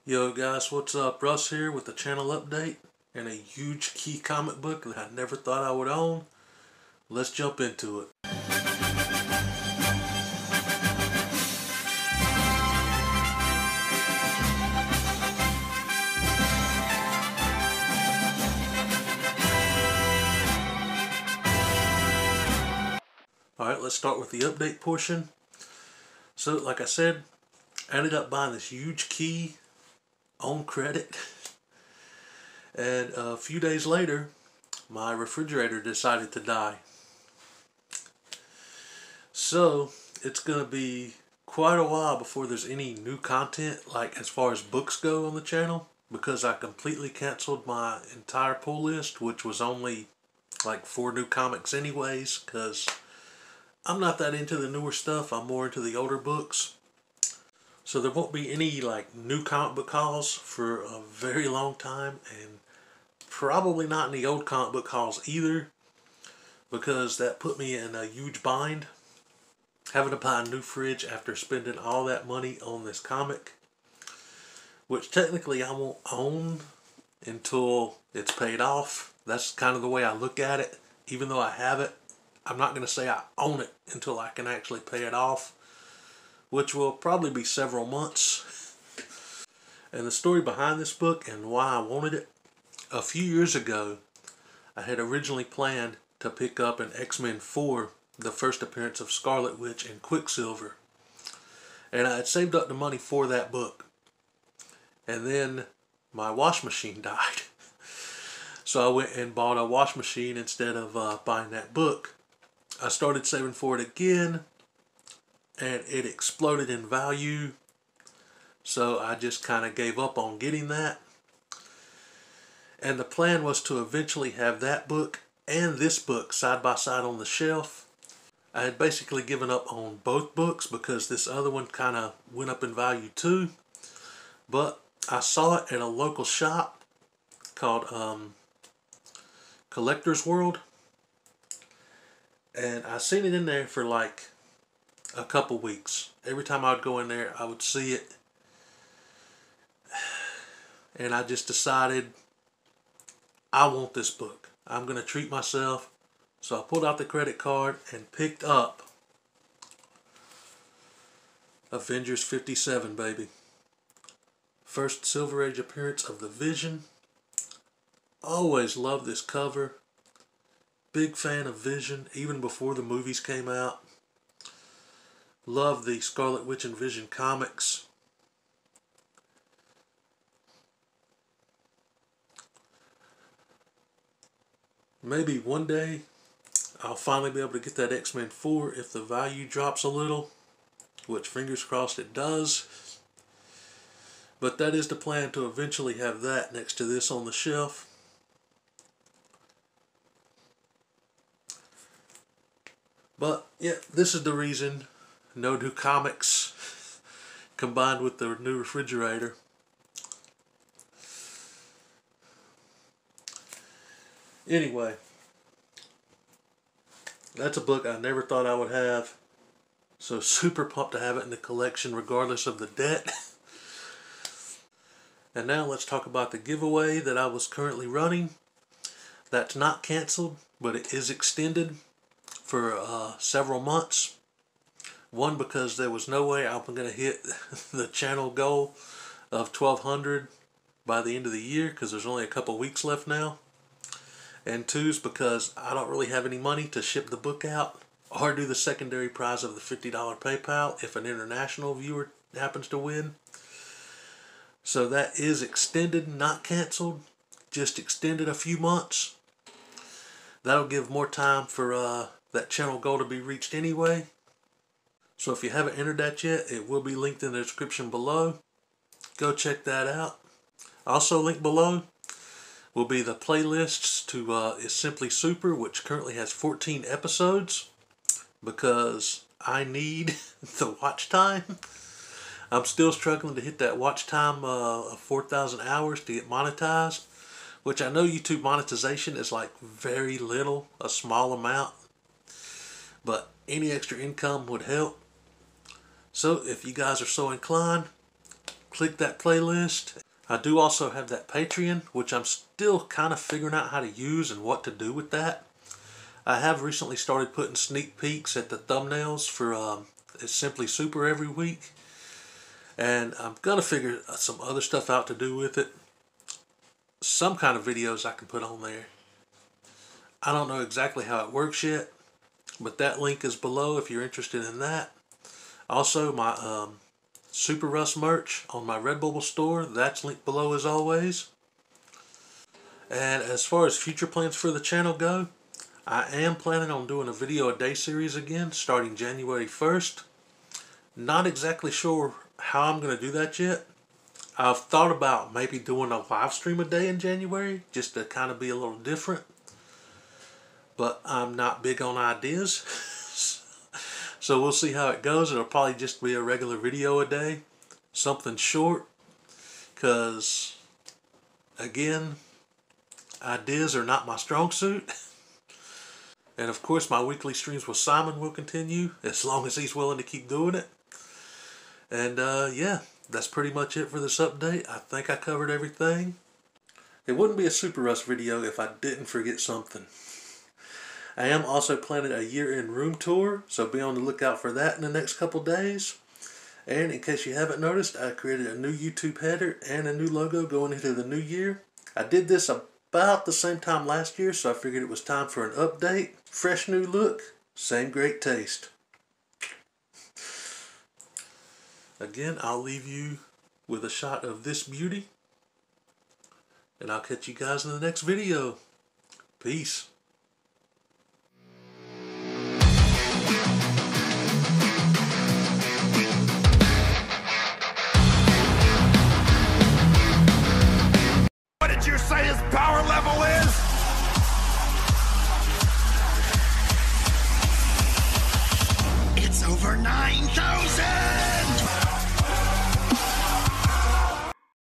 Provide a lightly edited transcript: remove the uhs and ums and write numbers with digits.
Yo guys, what's up? Russ here with the channel update and a huge key comic book that I never thought I would own. Let's jump into it. Alright, let's start with the update portion. So, like I said, I ended up buying this huge key on credit. And a few days later, my refrigerator decided to die. So, it's going to be quite a while before there's any new content, like as far as books go on the channel, because I completely canceled my entire pull list, which was only like 4 new comics anyways, because I'm not that into the newer stuff. I'm more into the older books. So there won't be any like new comic book hauls for a very long time, and probably not any old comic book hauls either, because that put me in a huge bind, having to buy a new fridge after spending all that money on this comic, which technically I won't own until it's paid off. That's kind of the way I look at it. Even though I have it, I'm not going to say I own it until I can actually pay it off, which will probably be several months. And the story behind this book and why I wanted it: a few years ago, I had originally planned to pick up an X-Men 4, the first appearance of Scarlet Witch and Quicksilver. And I had saved up the money for that book. And then my wash machine died. So I went and bought a wash machine instead of buying that book. I started saving for it again, and it exploded in value. So I just kind of gave up on getting that. And the plan was to eventually have that book and this book side by side on the shelf. I had basically given up on both books because this other one kind of went up in value too. But I saw it at a local shop called Collector's World. And I seen it in there for like a couple weeks. Every time I would go in there, I would see it. And I just decided, I want this book. I'm going to treat myself. So I pulled out the credit card and picked up Avengers 57, baby. First Silver Age appearance of the Vision. Always loved this cover. Big fan of Vision, even before the movies came out. Love the Scarlet Witch and Vision comics. Maybe one day I'll finally be able to get that X-Men 4 if the value drops a little, which fingers crossed it does. But that is the plan, to eventually have that next to this on the shelf. But yeah, this is the reason. No new comics combined with the new refrigerator. Anyway, that's a book I never thought I would have. So super pumped to have it in the collection regardless of the debt. And now let's talk about the giveaway that I was currently running. That's not canceled, but it is extended for several months. One, because there was no way I'm going to hit the channel goal of 1,200 by the end of the year, because there's only a couple weeks left now. And 2 is because I don't really have any money to ship the book out or do the secondary prize of the $50 PayPal if an international viewer happens to win. So that is extended, not canceled, just extended a few months. That'll give more time for that channel goal to be reached anyway. So if you haven't entered that yet, it will be linked in the description below. Go check that out. Also linked below will be the playlists to Is Simply Super, which currently has 14 episodes, because I need the watch time. I'm still struggling to hit that watch time of 4,000 hours to get monetized, which I know YouTube monetization is like very little, a small amount, but any extra income would help. So if you guys are so inclined, click that playlist. I do also have that Patreon, which I'm still kind of figuring out how to use and what to do with that. I have recently started putting sneak peeks at the thumbnails for It's Simply Super every week. And I'm going to figure some other stuff out to do with it. Some kind of videos I can put on there. I don't know exactly how it works yet, but that link is below if you're interested in that. Also, my Super Rus merch on my Redbubble store, that's linked below as always. And as far as future plans for the channel go, I am planning on doing a video a day series again starting January 1st. Not exactly sure how I'm going to do that yet. I've thought about maybe doing a live stream a day in January just to kind of be a little different. But I'm not big on ideas. So we'll see how it goes. It'll probably just be a regular video a day. Something short. Because, again, ideas are not my strong suit. And of course my weekly streams with Simon will continue as long as he's willing to keep doing it. And yeah, that's pretty much it for this update. I think I covered everything. It wouldn't be a Super Rus video if I didn't forget something. I am also planning a year-end room tour, so be on the lookout for that in the next couple days. And in case you haven't noticed, I created a new YouTube header and a new logo going into the new year. I did this about the same time last year, so I figured it was time for an update. Fresh new look, same great taste. Again, I'll leave you with a shot of this beauty. And I'll catch you guys in the next video. Peace. What did you say his power level is? It's over 9,000!